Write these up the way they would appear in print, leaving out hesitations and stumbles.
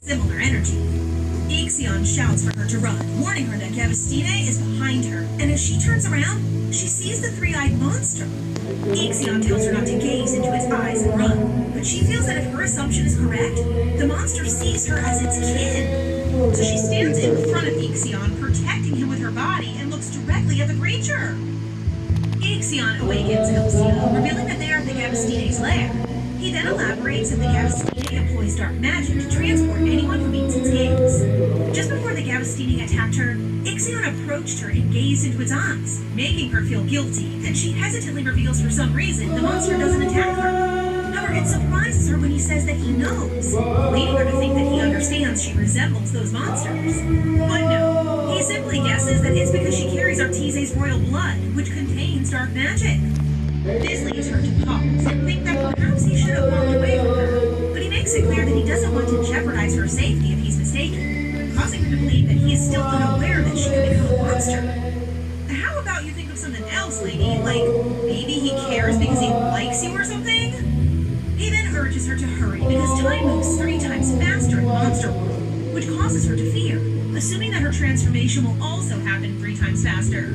similar energy. Ixion shouts for her to run, warning her that Gavestine is behind her, and as she turns around, she sees the three-eyed monster. Ixion tells her not to gaze into its eyes and run, but she feels that if her assumption is correct, the monster sees her as its kin. So she stands in front of Ixion, protecting him with her body, and looks directly at the creature. Ixion awakens Elsia, revealing that they are at the Gavestine's lair. He then elaborates that the Gavestine employs dark magic to transport anyone who meets its gaze. Just before the Gavestine attacked her, Ixion approached her and gazed into its eyes, making her feel guilty, and she hesitantly reveals for some reason the monster doesn't attack her. However, it surprises her when he says that he knows, leading her to think that he understands she resembles those monsters. But no, he simply guesses that it's because she carries Artese's royal blood, which contains dark magic. This leads her to pause and think that perhaps he should have walked away from her, but he makes it clear that he doesn't want to jeopardize her safety if he's mistaken, causing her to believe that he is still unaware that she could become a monster. How about you think of something else, lady? Like, maybe he cares because he likes you or something? He then urges her to hurry because time moves 3 times faster in Monster World, which causes her to fear, assuming that her transformation will also happen 3 times faster.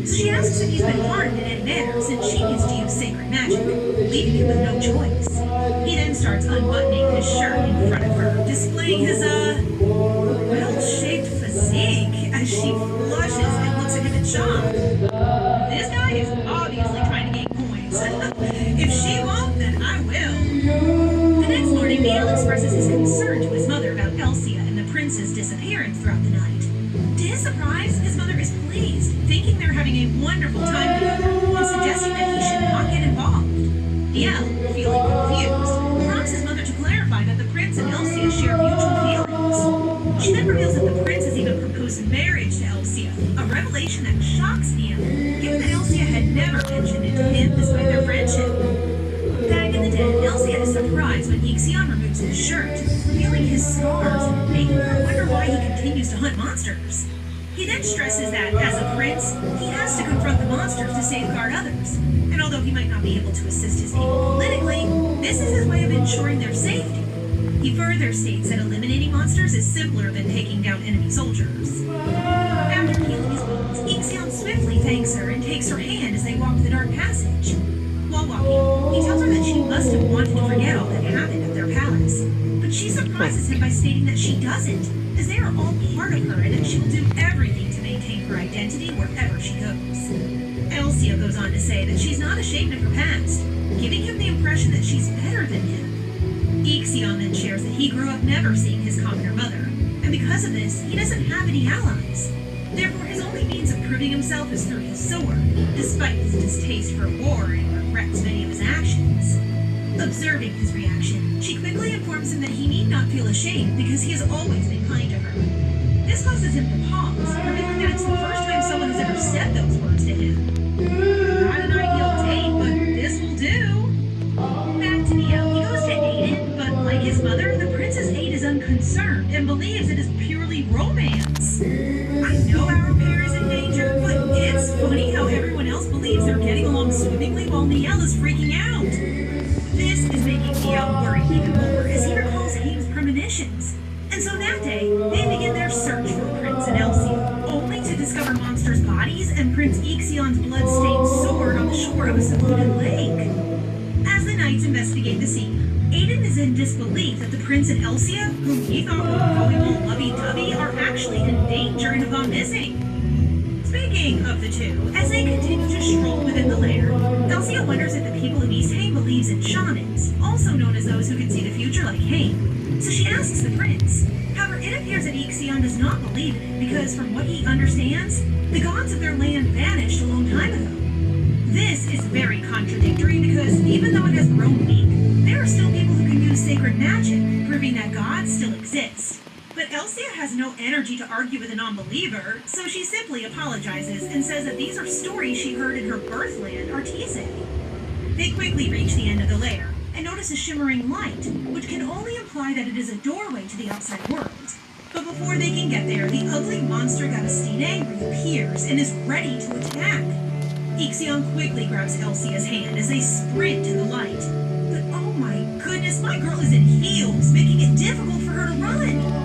So she asks if he's been harmed in any manner since she needs to use sacred magic, leaving him with no choice. He then starts unbuttoning his shirt in front of her, displaying his, well-shaped physique as she flushes and looks at him in shock. This guy is obviously trying to gain points. If she won't, then I will. The next morning, Neil expresses his concern to his mother about Elsia and the prince's disappearance throughout the night. To his surprise, his mother is pleased, thinking they're having a wonderful time together, and suggesting that he should not get involved. Niel, feeling confused, prompts his mother to clarify that the prince and Elsia share mutual feelings. She then reveals that the prince has even proposed marriage to Elsia, a revelation that shocks Niel, given that Elsia had never mentioned it to him despite their friendship. Back in the den, Elsia is surprised when Ixion removes his shirt, revealing his scars and making her wonder why he continues to hunt monsters. He then stresses that, as a prince, he has to confront the monsters to safeguard others. And although he might not be able to assist his people politically, this is his way of ensuring their safety. He further states that eliminating monsters is simpler than taking down enemy soldiers. After healing his wounds, Ixion swiftly thanks her and takes her hand as they walk the dark passage. While walking, he tells her that she must have wanted to forget all that happened at their palace. But she surprises him by stating that she doesn't, as they are all part of her and that she will do everything to maintain her identity wherever she goes. Elsia goes on to say that she's not ashamed of her past, giving him the impression that she's better than him. Ixion then shares that he grew up never seeing his commoner mother, and because of this, he doesn't have any allies. Therefore, his only means of proving himself is through his sword, despite his distaste for war and regrets many of his actions. Observing his reaction, she quickly informs him that he need not feel ashamed because he has always been kind to her. This causes him to pause, revealing that it's the first time someone has ever said those words to him. Not an ideal date, but this will do. Back to Neo, he goes to Aiden, but like his mother, the Princess Aid is unconcerned and believes it is purely romance. I know our pair is in danger, but it's funny how everyone else believes they're getting along swimmingly while Niel is freaking out. This is making Niel worry even more as he recalls Haim's premonitions. And so that day, they begin their search for the prince and Elsia, only to discover monsters' bodies and Prince Ixion's blood-stained sword on the shore of a secluded lake. As the knights investigate the scene, Aiden is in disbelief that the prince and Elsia, whom he thought were going all lovey-dovey, are actually in danger and have gone missing. Speaking of the two, as they continue to stroll within the lair, Elsia wonders if the people of East Haim believes in shamans, also known as those who can see the future like Haim. So she asks the prince. However, it appears that Ixion does not believe in it because, from what he understands, the gods of their land vanished a long time ago. This is very contradictory because, even though it has grown weak, there are still people who can use sacred magic, proving that gods still exist. But Elsia has no energy to argue with a non-believer, so she simply apologizes and says that these are stories she heard in her birthland, Artese. They quickly reach the end of the lair and notice a shimmering light, which can only imply that it is a doorway to the outside world. But before they can get there, the ugly monster Gavestine reappears and is ready to attack. Ixion quickly grabs Elsia's hand as they sprint to the light. But oh my goodness, my girl is in heels, making it difficult for her to run.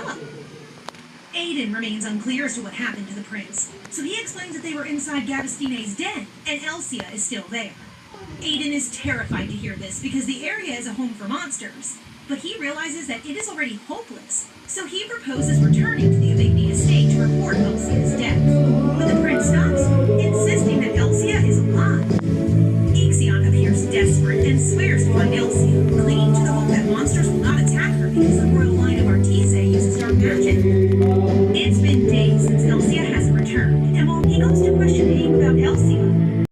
up. Aiden remains unclear as to what happened to the prince, so he explains that they were inside Gavistine's den, and Elsia is still there. Aiden is terrified to hear this because the area is a home for monsters, but he realizes that it is already hopeless, so he proposes returning to the Avigny estate to report Elsia's death. But the prince stops, insisting that Elsia is alive. Ixion appears desperate and swears to find Elsia, clinging to the hope that monsters will not attack her because the royal line of Artise uses dark magic.